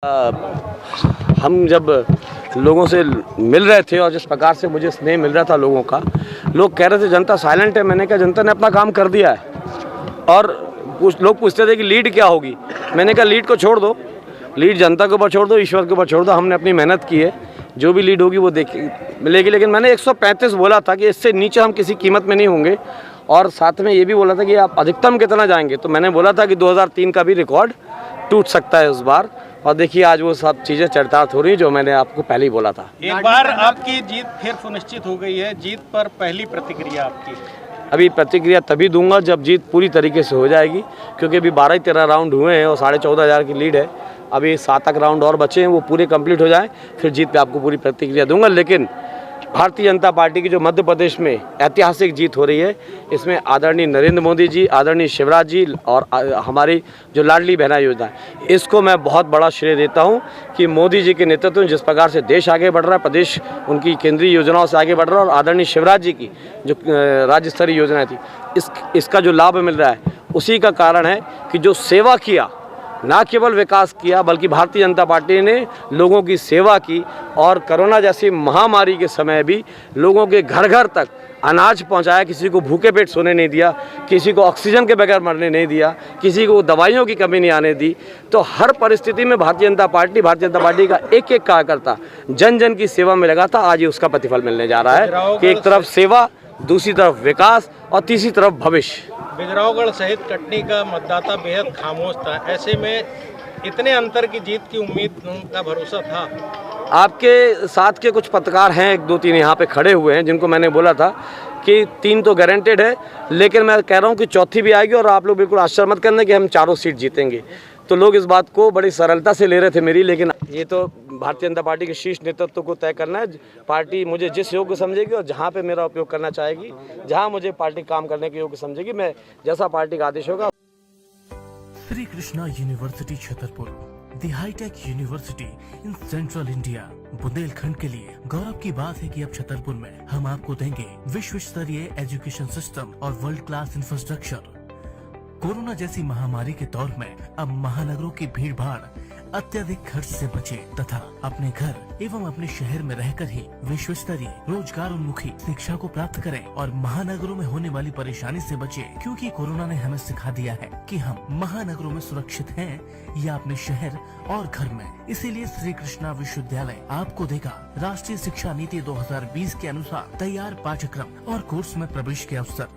हम जब लोगों से मिल रहे थे और जिस प्रकार से मुझे स्नेह मिल रहा था लोगों का, लोग कह रहे थे जनता साइलेंट है। मैंने कहा जनता ने अपना काम कर दिया है। और कुछ लोग पूछते थे कि लीड क्या होगी। मैंने कहा लीड को छोड़ दो, लीड जनता के ऊपर छोड़ दो, ईश्वर के ऊपर छोड़ दो। हमने अपनी मेहनत की है, जो भी लीड होगी वो मिलेगी। लेकिन मैंने 135 बोला था कि इससे नीचे हम किसी कीमत में नहीं होंगे। और साथ में ये भी बोला था कि आप अधिकतम कितना जाएंगे, तो मैंने बोला था कि 2003 का भी रिकॉर्ड टूट सकता है इस बार। और देखिए आज वो सब चीज़ें चरितार्थ हो रही जो मैंने आपको पहले ही बोला था। एक बार आपकी जीत फिर सुनिश्चित हो गई है। जीत पर पहली प्रतिक्रिया आपकी? अभी प्रतिक्रिया तभी दूंगा जब जीत पूरी तरीके से हो जाएगी, क्योंकि अभी 12-13 राउंड हुए हैं और 14,500 की लीड है। अभी 7 तक राउंड और बचे हैं, वो पूरे कंप्लीट हो जाए फिर जीत पे आपको पूरी प्रतिक्रिया दूंगा। लेकिन भारतीय जनता पार्टी की जो मध्य प्रदेश में ऐतिहासिक जीत हो रही है, इसमें आदरणीय नरेंद्र मोदी जी, आदरणीय शिवराज जी और हमारी जो लाडली बहना योजना है, इसको मैं बहुत बड़ा श्रेय देता हूं कि मोदी जी के नेतृत्व में जिस प्रकार से देश आगे बढ़ रहा है, प्रदेश उनकी केंद्रीय योजनाओं से आगे बढ़ रहा है, और आदरणीय शिवराज जी की जो राज्य स्तरीय योजनाएं थी, इसका जो लाभ मिल रहा है, उसी का कारण है कि जो सेवा किया, ना केवल विकास किया बल्कि भारतीय जनता पार्टी ने लोगों की सेवा की। और कोरोना जैसी महामारी के समय भी लोगों के घर घर तक अनाज पहुंचाया, किसी को भूखे पेट सोने नहीं दिया, किसी को ऑक्सीजन के बगैर मरने नहीं दिया, किसी को दवाइयों की कमी नहीं आने दी। तो हर परिस्थिति में भारतीय जनता पार्टी का एक एक कार्यकर्ता जन जन की सेवा में लगा था। आज ये उसका प्रतिफल मिलने जा रहा है कि एक तरफ सेवा, दूसरी तरफ विकास और तीसरी तरफ भविष्य। बिजरावगढ़ सहित कटनी का मतदाता बेहद खामोश था। ऐसे में इतने अंतर की जीत की उम्मीद का भरोसा था? आपके साथ के कुछ पत्रकार हैं, 1-2-3 यहाँ पे खड़े हुए हैं, जिनको मैंने बोला था कि 3 तो गारंटेड है, लेकिन मैं कह रहा हूँ कि चौथी भी आएगी। और आप लोग बिल्कुल आश्चर्य मत करना कि हम 4 सीट जीतेंगे। तो लोग इस बात को बड़ी सरलता से ले रहे थे मेरी, लेकिन ये तो भारतीय जनता पार्टी के शीर्ष नेतृत्व को तय करना है। पार्टी मुझे जिस योग्य समझेगी और जहाँ पे मेरा उपयोग करना चाहेगी, जहाँ मुझे पार्टी काम करने के योग्य समझेगी, मैं जैसा पार्टी का आदेश होगा। Shri Krishna university Chhatarpur, the hitech university in central India. Bundelkhand के लिए गौरव की बात है कि अब छतरपुर में हम आपको देंगे विश्व स्तरीय एजुकेशन सिस्टम और वर्ल्ड क्लास इंफ्रास्ट्रक्चर। कोरोना जैसी महामारी के दौर में अब महानगरों की भीड़ भाड़, अत्यधिक खर्च से बचे तथा अपने घर एवं अपने शहर में रहकर ही विश्व स्तरीय रोजगार उन्मुखी शिक्षा को प्राप्त करें और महानगरों में होने वाली परेशानी से बचे, क्योंकि कोरोना ने हमें सिखा दिया है कि हम महानगरों में सुरक्षित हैं या अपने शहर और घर में। इसीलिए श्री कृष्णा विश्वविद्यालय आपको देगा राष्ट्रीय शिक्षा नीति 2020 के अनुसार तैयार पाठ्यक्रम और कोर्स में प्रवेश के अवसर,